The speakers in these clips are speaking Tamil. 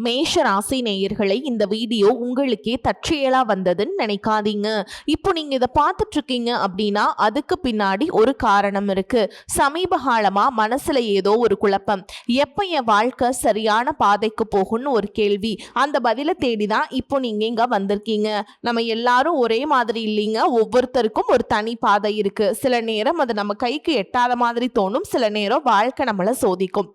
மேஷ ராசி நேயர்களை இந்த வீடியோ உங்களுக்கே தற்செயலா வந்ததுன்னு நினைக்காதீங்க. இப்போ நீங்க இதை பார்த்துட்டு இருக்கீங்க அப்படின்னா அதுக்கு பின்னாடி ஒரு காரணம் இருக்கு. சமீப காலமா மனசுல ஏதோ ஒரு குழப்பம், எப்ப என் வாழ்க்கை சரியான பாதைக்கு போகும்னு ஒரு கேள்வி. அந்த பதிலை தேடிதான் இப்போ நீங்க இங்க வந்திருக்கீங்க. நம்ம எல்லாரும் ஒரே மாதிரி இல்லைங்க, ஒவ்வொருத்தருக்கும் ஒரு தனி பாதை இருக்கு. சில நேரம் அது நம்ம கைக்கு எட்டாத மாதிரி தோணும், சில நேரம் வாழ்க்கை நம்மளை சோதிக்கும்.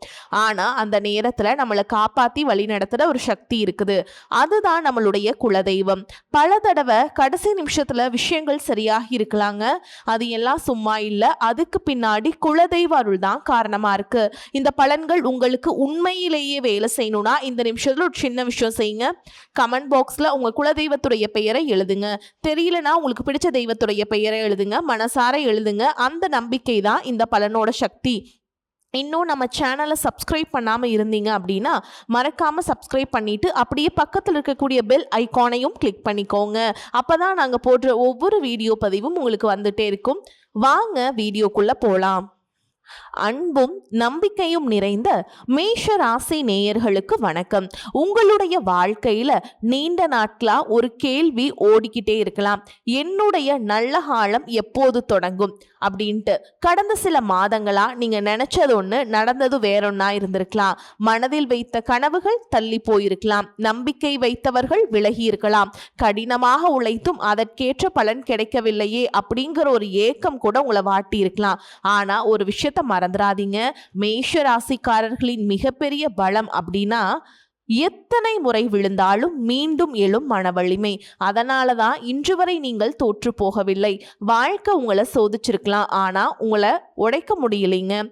ஆனா அந்த நேரத்துல நம்மளை காப்பாத்தி வழி நடத்துற ஒரு சக்தி இருக்குது. அதுதான் நம்மளுடைய குலதெய்வம். பல தடவை கடைசி நிமிஷத்துல விஷயங்கள் சரியாக இருக்கலாங்க, அது எல்லாம் சும்மா இல்ல, அதுக்கு பின்னாடி குலதெய்வ அருள் தான் காரணமா இருக்கு. இந்த பலன்கள் உங்களுக்கு உண்மையிலேயே வேலை செய்யணும்னா இந்த நிமிஷத்துல ஒரு சின்ன விஷயம் செய்யுங்க. கமெண்ட் பாக்ஸ்ல உங்க குலதெய்வத்துடைய பெயரை எழுதுங்க. தெரியலனா உங்களுக்கு பிடிச்ச தெய்வத்துடைய பெயரை எழுதுங்க, மனசார எழுதுங்க. அந்த நம்பிக்கை தான் இந்த பலனோட சக்தி. இன்னும் நம்ம சேனலை சப்ஸ்கிரைப் பண்ணாமல் இருந்தீங்க அப்படின்னா மறக்காமல் சப்ஸ்கிரைப் பண்ணிவிட்டு அப்படியே பக்கத்தில் இருக்கக்கூடிய பெல் ஐக்கானையும் கிளிக் பண்ணிக்கோங்க. அப்போ தான் நாங்கள் போடுற ஒவ்வொரு வீடியோ பதிவும் உங்களுக்கு வந்துட்டே இருக்கும். வாங்க வீடியோக்குள்ளே போகலாம். அன்பும் நம்பிக்கையும் நிறைந்த மேஷ ராசி நேயர்களுக்கு வணக்கம். உங்களுடைய வாழ்க்கையில நீண்ட நாட்களா ஒரு கேள்வி ஓடிக்கிட்டே இருக்கலாம், என்னுடைய நல்ல காலம் எப்போது தொடங்கும் அப்படின்ட்டு. கடந்த சில மாதங்களா நீங்க நினைச்சது ஒண்ணு, நடந்தது வேறொன்னா இருந்திருக்கலாம். மனதில் வைத்த கனவுகள் தள்ளி போயிருக்கலாம், நம்பிக்கை வைத்தவர்கள் விலகி இருக்கலாம், கடினமாக உழைத்தும் அதற்கேற்ற பலன் கிடைக்கவில்லையே அப்படிங்கிற ஒரு ஏக்கம் கூட உங்களை வாட்டி இருக்கலாம். ஆனா ஒரு விஷயத்த மறந்துடாதீங்க, மேஷ ராசிக்காரர்களின் மிகப்பெரிய பலம் அப்படின்னா எத்தனை முறை விழுந்தாலும் மீண்டும் எழும் மன வலிமை. அதனாலதான் இன்று வரை நீங்கள் தோற்று போகவில்லை. வாழ்க்கை உங்களை சோதிச்சிருக்கலாம், ஆனா உங்களை உடைக்க முடியலைங்க.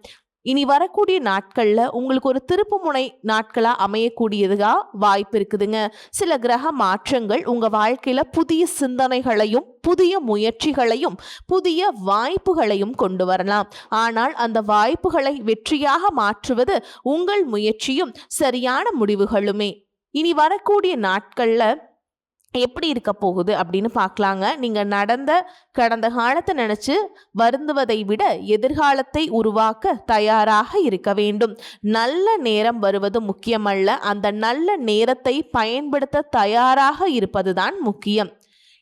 இனி வரக்கூடிய நாட்கள்ல உங்களுக்கு ஒரு திருப்பு முனை நாட்களா அமையக்கூடியதுகா வாய்ப்பு இருக்குதுங்க. சில கிரக மாற்றங்கள் உங்க வாழ்க்கையில புதிய சிந்தனைகளையும் புதிய முயற்சிகளையும் புதிய வாய்ப்புகளையும் கொண்டு வரலாம். ஆனால் அந்த வாய்ப்புகளை வெற்றியாக மாற்றுவது உங்கள் முயற்சியும் சரியான முடிவுகளுமே. இனி வரக்கூடிய நாட்கள்ல எப்படி இருக்க போகுது அப்படின்னு பார்க்கலாங்க. நீங்கள் கடந்த காலத்தை நினச்சி வருந்துவதை விட எதிர்காலத்தை உருவாக்க தயாராக இருக்க வேண்டும். நல்ல நேரம் வருவது முக்கியமல்ல, அந்த நல்ல நேரத்தை பயன்படுத்த தயாராக இருப்பதுதான் முக்கியம்.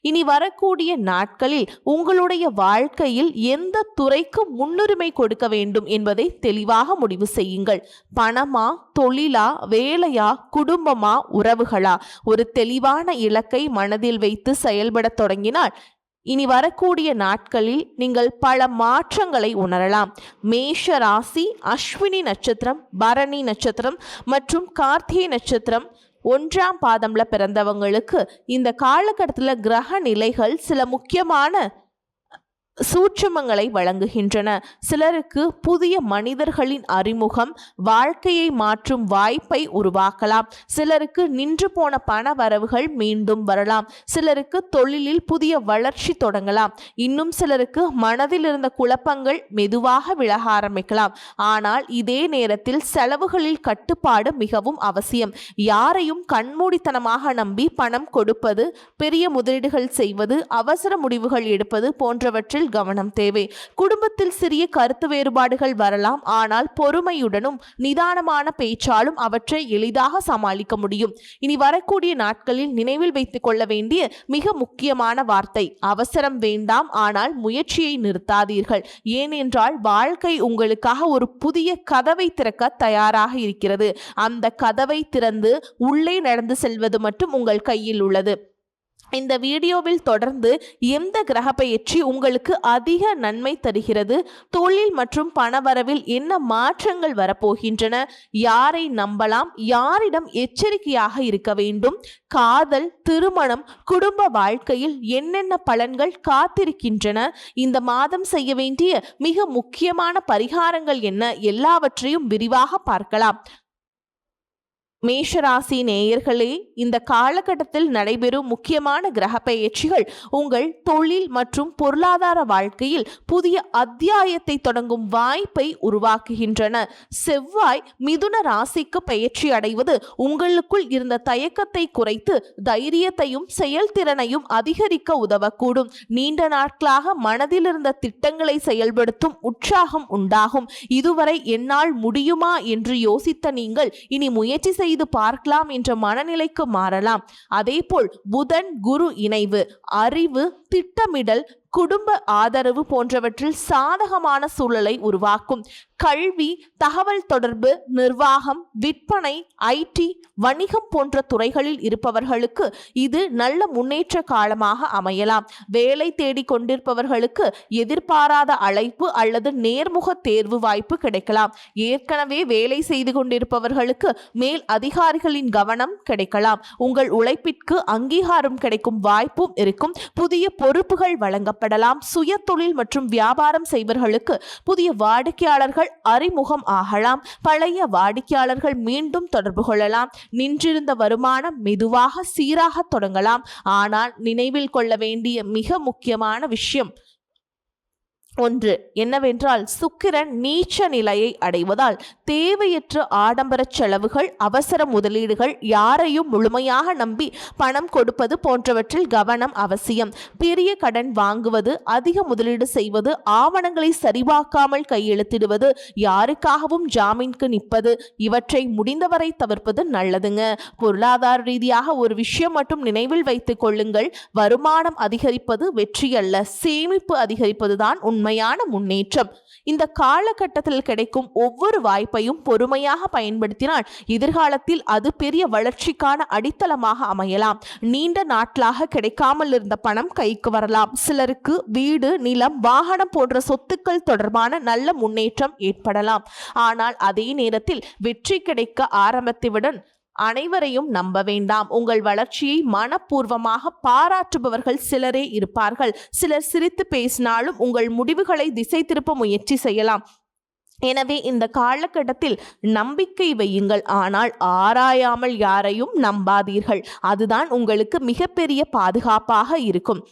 இனி வரக்கூடிய நாட்களில் உங்களுடைய வாழ்க்கையில் எந்த துறைக்கு முன்னுரிமை கொடுக்க வேண்டும் என்பதை தெளிவாக முடிவு செய்யுங்கள். பணமா, தொழிலா, வேலையா, குடும்பமா, உறவுகளா? ஒரு தெளிவான இலக்கை மனதில் வைத்து செயல்பட தொடங்கினால் இனி வரக்கூடிய நாட்களில் நீங்கள் பல மாற்றங்களை உணரலாம். மேஷ ராசி அஸ்வினி நட்சத்திரம், பரணி நட்சத்திரம் மற்றும் கார்த்திகை நட்சத்திரம் 1ஆம் பாதம்ல பிறந்தவங்களுக்கு இந்த காலகட்டத்தில் கிரக நிலைகள் சில முக்கியமான சூட்சுமங்களை வழங்குகின்றன. சிலருக்கு புதிய மனிதர்களின் அறிமுகம் வாழ்க்கையை மாற்றும் வாய்ப்பை உருவாக்கலாம். சிலருக்கு நின்று போன பண வரவுகள் மீண்டும் வரலாம். சிலருக்கு தொழிலில் புதிய வளர்ச்சி தொடங்கலாம். இன்னும் சிலருக்கு மனதில் இருந்த குழப்பங்கள் மெதுவாக விலக ஆரம்பிக்கலாம். ஆனால் இதே நேரத்தில் செலவுகளில் கட்டுப்பாடு மிகவும் அவசியம். யாரையும் கண்மூடித்தனமாக நம்பி பணம் கொடுப்பது, பெரிய முதலீடுகள் செய்வது, அவசர முடிவுகள் எடுப்பது போன்றவற்றில் கவனம் தேவை. குடும்பத்தில் சிறிய கருத்து வேறுபாடுகள் வரலாம், ஆனால் பொறுமையுடனும் நிதானமான பேச்சாலும் அவற்றை எளிதாக சமாளிக்க முடியும். இனி வரக்கூடிய நாட்களில் நினைவில் வைத்துக் கொள்ள வேண்டிய மிக முக்கியமான வார்த்தை, அவசரம் வேண்டாம், ஆனால் முயற்சியை நிறுத்தாதீர்கள். ஏனென்றால் வாழ்க்கை உங்களுக்காக ஒரு புதிய கதவை திறக்க தயாராக இருக்கிறது. அந்த கதவை திறந்து உள்ளே நடந்து செல்வது மட்டும் உங்கள் கையில் உள்ளது. இந்த வீடியோவில் தொடர்ந்து எந்த கிரக பெயர்ச்சி உங்களுக்கு அதிக நன்மை தருகிறது, தொழில் மற்றும் பணவரவில் என்ன மாற்றங்கள் வரப்போகின்றன, யாரை நம்பலாம், யாரிடம் எச்சரிக்கையாக இருக்க வேண்டும், காதல், திருமணம், குடும்ப வாழ்க்கையில் என்னென்ன பலன்கள் காத்திருக்கின்றன, இந்த மாதம் செய்ய வேண்டிய மிக முக்கியமான பரிகாரங்கள் என்ன, எல்லாவற்றையும் விரிவாக பார்க்கலாம். மேஷராசி நேயர்களே, இந்த காலகட்டத்தில் நடைபெறும் முக்கியமான கிரக பெயர்ச்சிகள் உங்கள் தொழில் மற்றும் பொருளாதார வாழ்க்கையில் புதிய அத்தியாயத்தை தொடங்கும் வாய்ப்பை உருவாக்குகின்றன. செவ்வாய் மிதுன ராசிக்கு பெயர்ச்சி அடைவது உங்களுக்குள் இருந்த தயக்கத்தை குறைத்து தைரியத்தையும் செயல்திறனையும் அதிகரிக்க உதவக்கூடும். நீண்ட நாட்களாக மனதில் இருந்த திட்டங்களை செயல்படுத்தும் உற்சாகம் உண்டாகும். இதுவரை என்னால் முடியுமா என்று யோசித்த நீங்கள் இனி முயற்சி செய்ய செய்து பார்க்கலாம் என்ற மனநிலைக்கு மாறலாம். அதேபோல் புதன் குரு இணைவு அறிவு, திட்டமிடல், குடும்ப ஆதரவு போன்றவற்றில் சாதகமான சூழலை உருவாக்கும். கல்வி, தகவல் தொடர்பு, நிர்வாகம், விற்பனை, ஐடி, வணிகம் போன்ற துறைகளில் இருப்பவர்களுக்கு இது நல்ல முன்னேற்ற காலமாக அமையலாம். வேலை தேடி கொண்டிருப்பவர்களுக்கு எதிர்பாராத அழைப்பு அல்லது நேர்முக தேர்வு வாய்ப்பு கிடைக்கலாம். ஏற்கனவே வேலை செய்து கொண்டிருப்பவர்களுக்கு மேல் அதிகாரிகளின் கவனம் கிடைக்கலாம். உங்கள் உழைப்பிற்கு அங்கீகாரம் கிடைக்கும் வாய்ப்பும் இருக்கும். புதிய பொறுப்புகள் வழங்கப்படலாம். சுய தொழில் மற்றும் வியாபாரம் செய்பவர்களுக்கு புதிய வாடிக்கையாளர்கள் அறிமுகம் ஆகலாம். பழைய வாடிக்கையாளர்கள் மீண்டும் தொடர்பு கொள்ளலாம். நின்றிருந்த வருமானம் மெதுவாக சீராக தொடங்கலாம். ஆனால் நினைவில் கொள்ள வேண்டிய மிக முக்கியமான விஷயம் ஒன்று என்னவென்றால், சுக்கிரன் நீச்ச நிலையை அடைவதால் தேவையற்ற ஆடம்பர செலவுகள், அவசர முதலீடுகள், யாரையும் முழுமையாக நம்பி பணம் கொடுப்பது போன்றவற்றில் கவனம் அவசியம். பெரிய கடன் வாங்குவது, அதிக முதலீடு செய்வது, ஆவணங்களை சரிபார்க்காமல் கையெழுத்திடுவது, யாருக்காகவும் ஜாமீனுக்கு நிற்பது, இவற்றை முடிந்தவரை தவிர்ப்பது நல்லதுங்க. பொருளாதார ரீதியாக ஒரு விஷயம் மட்டும் நினைவில் வைத்துக் கொள்ளுங்கள். வருமானம் அதிகரிப்பது வெற்றி அல்ல, சேமிப்பு அதிகரிப்பதுதான் உண்மையான முன்னேற்றம். இந்த காலகட்டத்தில் கிடைக்கும் ஒவ்வொரு வாய்ப்பையும் பொறுமையாக பயன்படுத்தினால் எதிர்காலத்தில் அது பெரிய வளர்ச்சிக்கான அடித்தளமாக அமையலாம். நீண்ட நாட்களாக கிடைக்காமல் இருந்த பணம் கைக்கு வரலாம். சிலருக்கு வீடு, நிலம், வாகனம் போன்ற சொத்துக்கள் தொடர்பான நல்ல முன்னேற்றம் ஏற்படலாம். ஆனால் அதே நேரத்தில் வெற்றி கிடைக்க ஆரம்பித்தவுடன் அனைவரையும் நம்ப வேண்டாம். உங்கள் வளர்ச்சியை மனப்பூர்வமாக பாராட்டுபவர்கள் சிலரே இருப்பார்கள். சிலர் சிரித்து பேசினாலும் உங்கள் முடிவுகளை திசை திருப்ப முயற்சி செய்யலாம். எனவே இந்த காலகட்டத்தில் நம்பிக்கை வையுங்கள், ஆனால் ஆராயாமல் யாரையும் நம்பாதீர்கள். அதுதான் உங்களுக்கு மிகப்பெரிய பாதுகாப்பாக இருக்கும்.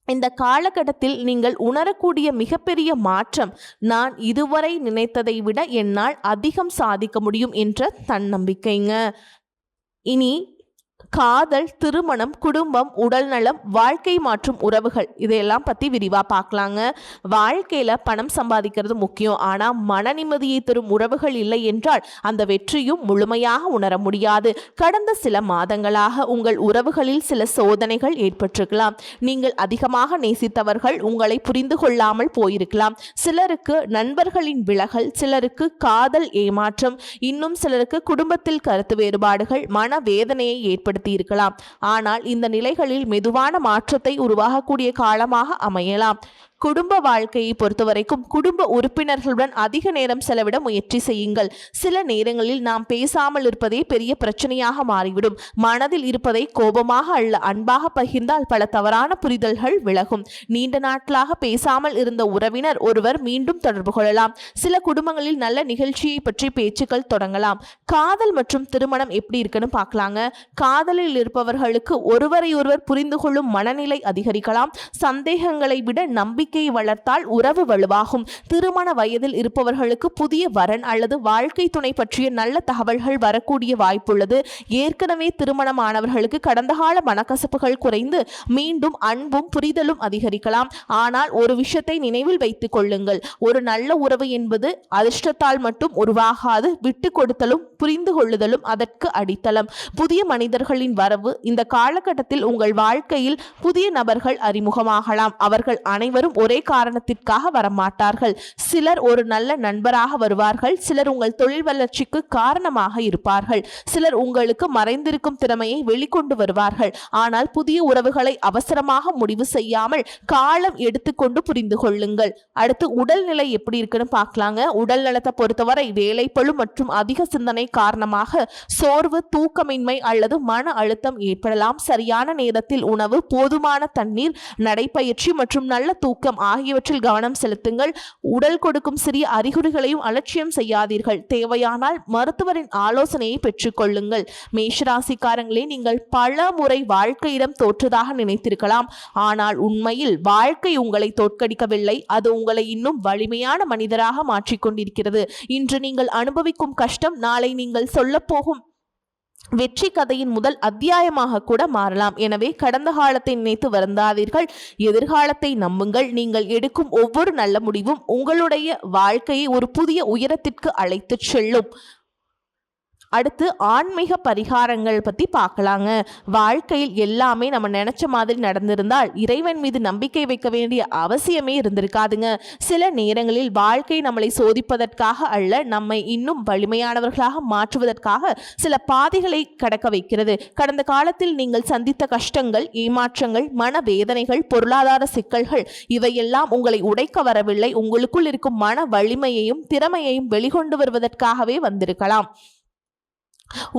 இந்த காலகட்டத்தில் நீங்கள் உணரக்கூடிய மிகப்பெரிய மாற்றம், நான் இதுவரை நினைத்ததை விட என்னால் அதிகம் சாதிக்க முடியும் என்ற தன்னம்பிக்கைங்க. இனி காதல், திருமணம், குடும்பம், உடல்நலம், வாழ்க்கை மாற்றும் உறவுகள் இதையெல்லாம் பற்றி விரிவாக பார்க்கலாங்க. வாழ்க்கையில் பணம் சம்பாதிக்கிறது முக்கியம். ஆனால் மன நிம்மதியை தரும் உறவுகள் இல்லை என்றால் அந்த வெற்றியும் முழுமையாக உணர முடியாது. கடந்த சில மாதங்களாக உங்கள் உறவுகளில் சில சோதனைகள் ஏற்பட்டிருக்கலாம். நீங்கள் அதிகமாக நேசித்தவர்கள் உங்களை புரிந்து கொள்ளாமல் போயிருக்கலாம். சிலருக்கு நண்பர்களின் விலகல், சிலருக்கு காதல் ஏமாற்றம், இன்னும் சிலருக்கு குடும்பத்தில் கருத்து வேறுபாடுகள் மனவேதனையை ஏற்படுத்தி இருக்கலாம். ஆனால் இந்த நிலைகளில் மெதுவான மாற்றத்தை உருவாகக்கூடிய காலமாக அமையலாம். குடும்ப வாழ்க்கையை பொறுத்தவரைக்கும் குடும்ப உறுப்பினர்களுடன் அதிக நேரம் செலவிட முயற்சி செய்யுங்கள். சில நேரங்களில் நாம் பேசாமல் இருப்பதே பெரிய பிரச்சனையாக மாறிவிடும். மனதில் இருப்பதை கோபமாக அல்ல அன்பாக பகிர்ந்தால் பல தவறான புரிதல்கள் விலகும். நீண்ட நாட்களாக பேசாமல் இருந்த உறவினர் ஒருவர் மீண்டும் தொடர்பு கொள்ளலாம். சில குடும்பங்களில் நல்ல நிகழ்ச்சியை பற்றி பேச்சுக்கள் தொடங்கலாம். காதல் மற்றும் திருமணம் எப்படி இருக்குன்னு பார்க்கலாங்க. காதலில் இருப்பவர்களுக்கு ஒருவரை ஒருவர் புரிந்து கொள்ளும் மனநிலை அதிகரிக்கலாம். சந்தேகங்களை விட நம்பிக்கையை வளர்த்தால் உறவு வலுவாகும். திருமண வயதில் இருப்பவர்களுக்கு புதிய வரன் அல்லது வாழ்க்கை துணை பற்றிய நல்ல தகவல்கள் வரக்கூடிய வாய்ப்புள்ளது. ஏற்கனவே திருமணமானவர்களுக்கு கடந்த கால மனக்கசப்புகள் குறைந்து மீண்டும் அன்பும் புரிதலும் அதிகரிக்கலாம். ஆனால் ஒரு விஷயத்தை நினைவில் வைத்துக் கொள்ளுங்கள், ஒரு நல்ல உறவு என்பது அதிர்ஷ்டத்தால் மட்டும் உருவாகாது. விட்டு கொடுத்தலும் புரிந்து கொள்ளுதலும் அதற்கு அடித்தளம். புதிய மனிதர்களின் வரவு இந்த காலகட்டத்தில் உங்கள் வாழ்க்கையில் புதிய நபர்கள் அறிமுகமாகலாம். அவர்கள் அனைவரும் ஒரே காரணத்திற்காக வரமாட்டார்கள். சிலர் ஒரு நல்ல நண்பராக வருவார்கள். சிலர் உங்கள் தொழில் வளர்ச்சிக்கு காரணமாக இருப்பார்கள். சிலர் உங்களுக்கு மறைந்திருக்கும் திறமையை வெளிக்கொண்டு வருவார்கள். ஆனால் புதிய உறவுகளை அவசரமாக முடிவு செய்யாமல் காலம் எடுத்துக்கொண்டு புரிந்து கொள்ளுங்கள். அடுத்து உடல்நிலை எப்படி இருக்குன்னு பார்க்கலாங்க. உடல் நலத்தை பொறுத்தவரை வேலைப்பளு மற்றும் அதிக சிந்தனை காரணமாக சோர்வு, தூக்கமின்மை அல்லது மன அழுத்தம் ஏற்படலாம். சரியான நேரத்தில் உணவு, போதுமான தண்ணீர், நடைப்பயிற்சி மற்றும் நல்ல தூக்கம் ஆகியவற்றில் கவனம் செலுத்துங்கள். உடல் கொடுக்கும் சிறிய அறிகுறிகளையும் அலட்சியம் செய்யாதீர்கள். தேவையானால் மருத்துவரின் ஆலோசனையை பெற்றுக் கொள்ளுங்கள். மேஷராசிக்காரங்களே, நீங்கள் பல முறை வாழ்க்கையிடம் தோற்றதாக நினைத்திருக்கலாம். ஆனால் உண்மையில் வாழ்க்கை உங்களை தோற்கடிக்கவில்லை. அது உங்களை இன்னும் வலிமையான மனிதராக மாற்றிக்கொண்டிருக்கிறது. இன்று நீங்கள் அனுபவிக்கும் கஷ்டம் நாளை நீங்கள் சொல்லப்போகும் வெற்றி கதையின் முதல் அத்தியாயமாக கூட மாறலாம். எனவே கடந்த காலத்தை நினைத்து வருந்தாதீர்கள், எதிர்காலத்தை நம்புங்கள். நீங்கள் எடுக்கும் ஒவ்வொரு நல்ல முடிவும் உங்களுடைய வாழ்க்கையை ஒரு புதிய உயரத்திற்கு அழைத்து செல்லும். அடுத்து ஆன்மீக பரிகாரங்கள் பற்றி பார்க்கலாங்க. வாழ்க்கையில் எல்லாமே நம்ம நினச்ச மாதிரி நடந்திருந்தால் இறைவன் மீது நம்பிக்கை வைக்க வேண்டிய அவசியமே இருந்திருக்காதுங்க. சில நேரங்களில் வாழ்க்கை நம்மளை சோதிப்பதற்காக அல்ல, நம்மை இன்னும் வலிமையானவர்களாக மாற்றுவதற்காக சில பாதைகளை கடக்க வைக்கிறது. கடந்த காலத்தில் நீங்கள் சந்தித்த கஷ்டங்கள், ஏமாற்றங்கள், மனவேதனைகள், பொருளாதார சிக்கல்கள் இவையெல்லாம் உங்களை உடைக்க வரவில்லை, உங்களுக்குள் இருக்கும் மன வலிமையையும் திறமையையும் வெளிக்கொண்டு வருவதற்காகவே வந்திருக்கலாம்.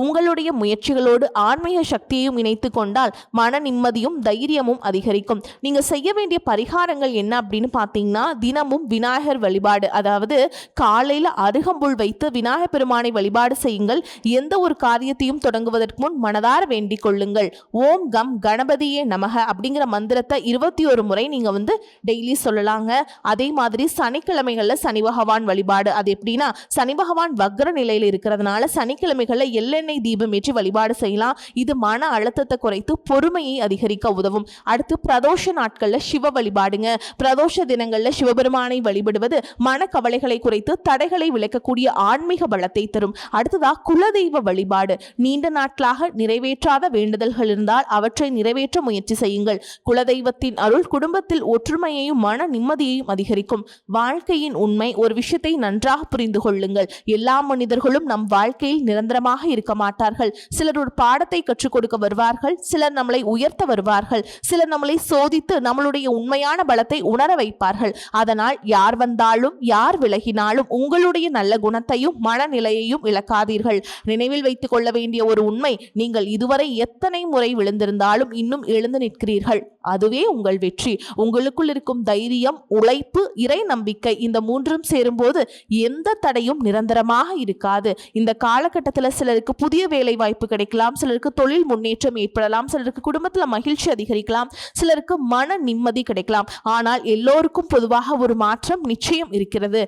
உங்களுடைய முயற்சிகளோடு ஆன்மீக சக்தியையும் இணைத்து கொண்டால் மன நிம்மதியும் தைரியமும் அதிகரிக்கும். நீங்க செய்ய வேண்டிய பரிகாரங்கள் என்ன அப்படின்னு பார்த்தீங்கன்னா, தினமும் விநாயகர் வழிபாடு, அதாவது காலையில் அருகம்புல் வைத்து விநாயகர் பெருமானை வழிபாடு செய்யுங்கள். எந்த ஒரு காரியத்தையும் தொடங்குவதற்கு முன் மனதார வேண்டிக் கொள்ளுங்கள். ஓம் கம் கணபதியே நமக அப்படிங்கிற மந்திரத்தை 21 முறை நீங்க டெய்லி சொல்லலாங்க. அதே மாதிரி சனிக்கிழமைகள்ல சனி பகவான் வழிபாடு, அது எப்படின்னா சனி பகவான் வக்ர நிலையில் இருக்கிறதுனால சனிக்கிழமைகள்ல எள்ளெண்ணெய் தீபம் ஏற்றி வழிபாடு செய்யலாம். இது மன அழுத்தத்தை குறைத்து பொறுமையை அதிகரிக்க உதவும். அடுத்து பிரதோஷ நாட்கள்ல சிவ வழிபாடுங்க. பிரதோஷ தினங்கள்ல சிவபெருமானை வழிபடுவது மன கவலைகளை குறைத்து தடைகளை விளக்கக்கூடிய ஆன்மீக பலத்தை தரும். அடுத்ததா குலதெய்வ வழிபாடு. நீண்ட நாட்களாக நிறைவேற்றாத வேண்டுதல்கள் இருந்தால் அவற்றை நிறைவேற்ற முயற்சி செய்யுங்கள். குலதெய்வத்தின் அருள் குடும்பத்தில் ஒற்றுமையையும் மன நிம்மதியையும் அதிகரிக்கும். வாழ்க்கையின் உண்மை, ஒரு விஷயத்தை நன்றாக புரிந்து கொள்ளுங்கள். எல்லா மனிதர்களும் நம் வாழ்க்கையில் நிரந்தரமாக இருக்க மாட்டார்கள். சிலர் ஒரு பாடத்தை கற்றுக் கொடுக்க வருவார்கள், சிலர் நம்மளை உயர்த்த வருவார்கள், சிலர் நம்மளை சோதித்து நம்மளுடைய உண்மையான பலத்தை உணர வைப்பார்கள். அதனால் யார் வந்தாலும் யார் விலகினாலும் உங்களுடைய நல்ல குணத்தையும் மனநிலையையும் இழக்காதீர்கள். நினைவில் வைத்துக் கொள்ள வேண்டிய ஒரு உண்மை, நீங்கள் இதுவரை எத்தனை முறை விழுந்திருந்தாலும் இன்னும் எழுந்து நிற்கிறீர்கள், அதுவே உங்கள் வெற்றி. உங்களுக்குள் இருக்கும் தைரியம், உழைப்பு, இறை நம்பிக்கை, இந்த மூன்றும் சேரும்போது எந்த தடையும் நிரந்தரமாக இருக்காது. இந்த காலகட்டத்தில் சிலருக்கு புதிய வேலை வாய்ப்பு கிடைக்கலாம், சிலருக்கு தொழில் முன்னேற்றம் ஏற்படலாம், சிலருக்கு குடும்பத்தில் மகிழ்ச்சி அதிகரிக்கலாம், சிலருக்கு மன நிம்மதி கிடைக்கலாம். ஆனால் எல்லோருக்கும் பொதுவாக ஒரு மாற்றம் நிச்சயம் இருக்கிறது.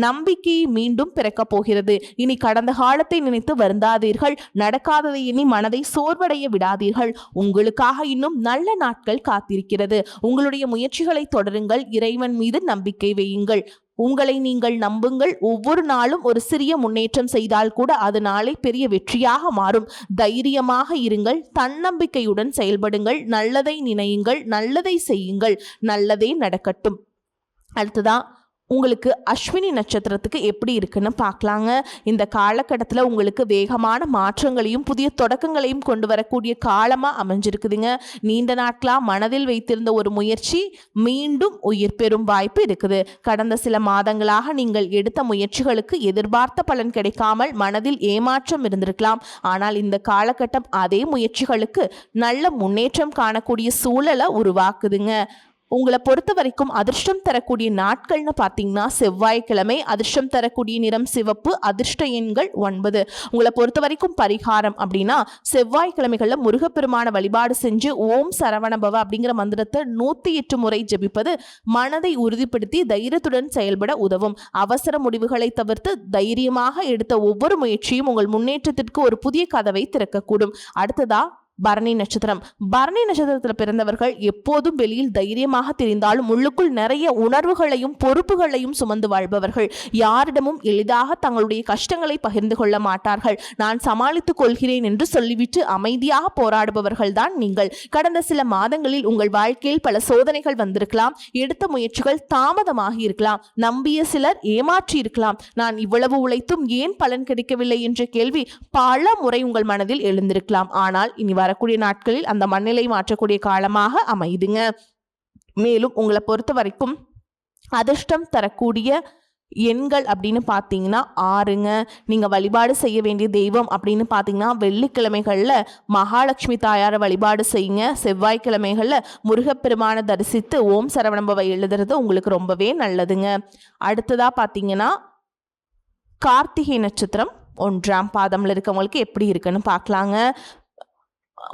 நம்பிக்கை மீண்டும் பிறக்கப் போகிறது. இனி கடந்த காலத்தை நினைத்து வருந்தாதீர்கள். நடக்காததை எண்ணி மனதை சோர்வடைய விடாதீர்கள். உங்களுக்காக இன்னும் நல்ல நாட்கள் காத்திருக்கிறது. உங்களுடைய முயற்சிகளை தொடருங்கள். இறைவன் மீது நம்பிக்கை வையுங்கள். உங்களை நீங்கள் நம்புங்கள். ஒவ்வொரு நாளும் ஒரு சிறிய முன்னேற்றம் செய்தால் கூட அது நாளை பெரிய வெற்றியாக மாறும். தைரியமாக இருங்கள். தன்னம்பிக்கையுடன் செயல்படுங்கள். நல்லதை நினையுங்கள், நல்லதை செய்யுங்கள், நல்லதே நடக்கட்டும். அடுத்ததா உங்களுக்கு அஸ்வினி நட்சத்திரத்துக்கு எப்படி இருக்குன்னு பார்க்கலாங்க. இந்த காலகட்டத்தில் உங்களுக்கு வேகமான மாற்றங்களையும் புதிய தொடக்கங்களையும் கொண்டு வரக்கூடிய காலமாக அமைஞ்சிருக்குதுங்க. நீண்ட நாட்களாக மனதில் வைத்திருந்த ஒரு முயற்சி மீண்டும் உயிர் பெறும் வாய்ப்பு இருக்குது. கடந்த சில மாதங்களாக நீங்கள் எடுத்த முயற்சிகளுக்கு எதிர்பார்த்த பலன் கிடைக்காமல் மனதில் ஏமாற்றம் இருந்திருக்கலாம். ஆனால் இந்த காலகட்டம் அதே முயற்சிகளுக்கு நல்ல முன்னேற்றம் காணக்கூடிய சூழலை உருவாக்குதுங்க. உங்களை பொறுத்த வரைக்கும் அதிர்ஷ்டம் தரக்கூடிய நாட்கள்னு பார்த்தீங்கன்னா செவ்வாய்க்கிழமை. அதிர்ஷ்டம் தரக்கூடிய நிறம் சிவப்பு. அதிர்ஷ்ட எண்கள் 9. உங்களை பொறுத்த வரைக்கும் பரிகாரம் அப்படின்னா செவ்வாய்க்கிழமைகளில் முருகப்பெருமான வழிபாடு செஞ்சு ஓம் சரவணபவ அப்படிங்கிற மந்திரத்தை 108 முறை ஜபிப்பது மனதை உறுதிப்படுத்தி தைரியத்துடன் செயல்பட உதவும். அவசர முடிவுகளை தவிர்த்து தைரியமாக எடுத்த ஒவ்வொரு முயற்சியும் உங்கள் முன்னேற்றத்திற்கு ஒரு புதிய கதவை திறக்கக்கூடும். அடுத்ததா பரணி நட்சத்திரம். பரணி நட்சத்திரத்தில் பிறந்தவர்கள் எப்போதும் வெளியில் தைரியமாக தெரிந்தாலும் உள்ளுக்குள் நிறைய உணர்வுகளையும் பொறுப்புகளையும் சுமந்து வாழ்பவர்கள். யாரிடமும் எளிதாக தங்களுடைய கஷ்டங்களை பகிர்ந்து கொள்ள மாட்டார்கள். நான் சமாளித்துக் கொள்கிறேன் என்று சொல்லிவிட்டு அமைதியாக போராடுபவர்கள் தான் நீங்கள். கடந்த சில மாதங்களில் உங்கள் வாழ்க்கையில் பல சோதனைகள் வந்திருக்கலாம். எடுத்த முயற்சிகள் தாமதமாகி இருக்கலாம். நம்பிய சிலர் ஏமாற்றி இருக்கலாம். நான் இவ்வளவு உழைத்தும் ஏன் பலன் கிடைக்கவில்லை என்ற கேள்வி பல முறை உங்கள் மனதில் எழுந்திருக்கலாம். ஆனால் இனி வரக்கூடிய நாட்களில் அந்த மனநிலை மாற்றக்கூடிய காலமாக அமைதுங்க. மேலும் உங்களை பொறுத்த வரைக்கும் அதிர்ஷ்டம் தரக்கூடிய எண்கள் அப்படின்னு பார்த்தீங்கன்னா 6ங்க. நீங்கள் வழிபாடு செய்ய வேண்டிய தெய்வம் அப்படின்னு பார்த்தீங்கன்னா வெள்ளிக்கிழமைகளில் மகாலட்சுமி தாயாரை வழிபாடு செய்யுங்க. செவ்வாய்க்கிழமைகளில் முருகப்பெருமானை தரிசித்து ஓம் சரவணபவ எழுதுறது உங்களுக்கு ரொம்பவே நல்லதுங்க. அடுத்ததாக பார்த்தீங்கன்னா கார்த்திகை நட்சத்திரம் 1ஆம் பாதம்ல இருக்கவங்களுக்கு எப்படி இருக்குன்னு பார்க்கலாங்க.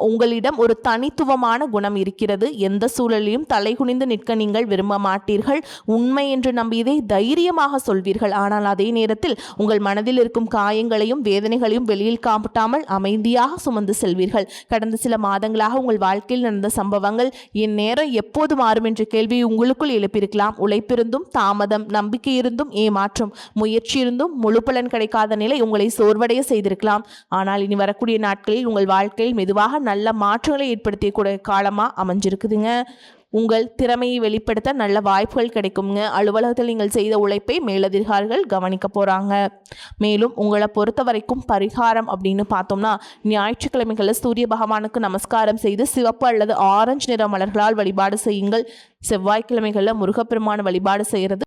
உங்களிடம் ஒரு தனித்துவமான குணம் இருக்கிறது. எந்த சூழலிலும் தலைகுனிந்து நிற்க நீங்கள் விரும்ப மாட்டீர்கள். உண்மை என்று நம்பியதை தைரியமாக சொல்வீர்கள். ஆனால் அதே நேரத்தில் உங்கள் மனதில் இருக்கும் காயங்களையும் வேதனைகளையும் வெளியில் காட்டாமல் அமைதியாக சுமந்து செல்வீர்கள். கடந்த சில மாதங்களாக உங்கள் வாழ்க்கையில் நடந்த சம்பவங்கள் என் நேரம் எப்போது மாறும் என்ற கேள்வியை உங்களுக்குள் எழுப்பியிருக்கலாம். உழைப்பிருந்தும் தாமதம், நம்பிக்கை இருந்தும் ஏமாற்றம், முயற்சி இருந்தும் முழு பலன் கிடைக்காத நிலை உங்களை சோர்வடைய செய்திருக்கலாம். ஆனால் இனி வரக்கூடிய நாட்களில் உங்கள் வாழ்க்கையில் மெதுவாக நல்ல மாற்றங்களை ஏற்படுத்திய காலமாக அமைஞ்சிருக்குதுங்க. உங்கள் திறமையை வெளிப்படுத்த நல்ல வாய்ப்புகள் கிடைக்குங்க. அலுவலகத்தில் நீங்கள் செய்த உழைப்பை மேலதிகாரிகள் கவனிக்க போகிறாங்க. மேலும் உங்களை பொறுத்த வரைக்கும் பரிகாரம் அப்படின்னு பார்த்தோம்னா, ஞாயிற்றுக்கிழமைகளில் சூரிய பகவானுக்கு நமஸ்காரம் செய்து சிவப்பு அல்லது ஆரஞ்சு நிற மலர்களால் வழிபாடு செய்யுங்கள். செவ்வாய்க்கிழமைகளில் முருகப்பெருமான வழிபாடு செய்கிறது